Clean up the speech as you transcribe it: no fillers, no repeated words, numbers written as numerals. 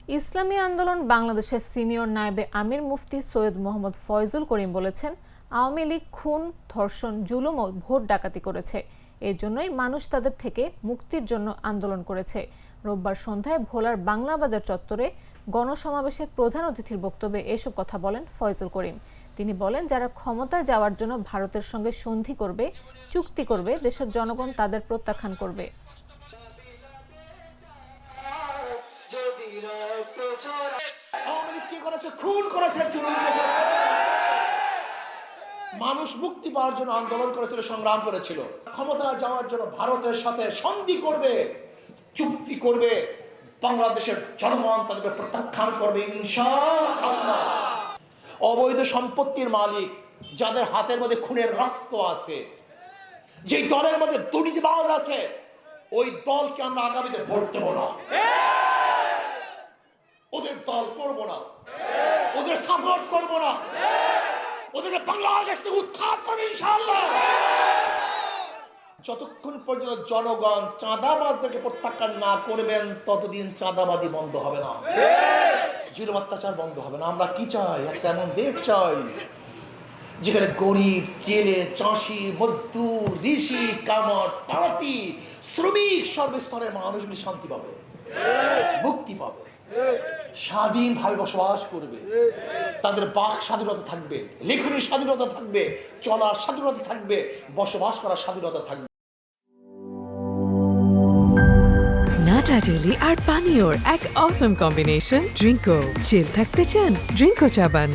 ইসলামী আন্দোলন বাংলাদেশের সিনিয়র নায়েবে আমির মুফতি সৈয়দ মোহাম্মদ ফয়জুল করিম বলেছেন, আওয়ামী লীগ খুন, ধর্ষণ, জুলুম ও ভোট ডাকাতি করেছে। এই জন্যই মানুষ তাদের থেকে মুক্তির জন্য আন্দোলন করেছে। রোববার সন্ধ্যায় ভোলার বাংলা বাজার চত্বরে গণসমাবেশে প্রধান অতিথির বক্তব্যে এসব কথা বলেন ফয়জুল করিম। তিনি বলেন, যারা ক্ষমতায় যাওয়ার জন্য ভারতের সঙ্গে সন্ধি করবে, চুক্তি করবে, দেশের জনগণ তাদের প্রত্যাখ্যান করবে। মানুষ মুক্তি পাওয়ার জন্য আন্দোলন করেছিল, সংগ্রাম করেছিল। ক্ষমতা যাওয়ার জন্য ভারতের সাথে সন্ধি করবে, চুক্তি করবে, বাংলাদেশের জনগণ তাদেরকে প্রত্যাখ্যান করবে ইনশাআল্লাহ। অবৈধ সম্পত্তির মালিক যাদের হাতের মধ্যে খুনের রক্ত আছে, যে দলের মধ্যে দুর্নীতিবাজ আছে, ওই দলকে আমরা আগামীতে ভোট দেব না, ওদের দল করব না, ওদের সাপোর্ট করব না, ওদেরকে বাংলাদেশ থেকে উৎখাত করে ইনশাআল্লাহ। যতক্ষণ পর্যন্ত জনগণ চাঁদাবাজদেরকে প্রত্যাখ্যান না করবেন, ততদিন চাঁদাবাজি বন্ধ হবে না, জুলুম অত্যাচার বন্ধ হবে না। আমরা কি চাই? একটা এমন দেশ চাই যেখানে গরিব, জেলে, চাষি, মজদুর, ঋষি, কামার, তাঁতি, শ্রমিক, সর্বস্তরের মানুষগুলি শান্তি পাবে, মুক্তি পাবে, স্বাধীনভাবে বসবাস করবে, তাদের বাক স্বাধীনতা থাকবে, লেখনের স্বাধীনতা থাকবে, চলার স্বাধীনতা থাকবে, বসবাস করার স্বাধীনতা থাকবে। নাটা জেলি আর পানীয়র এক অসম কম্বিনেশন ড্রিঙ্কো। চিল থাকতে চান? ড্রিঙ্কো চাবান।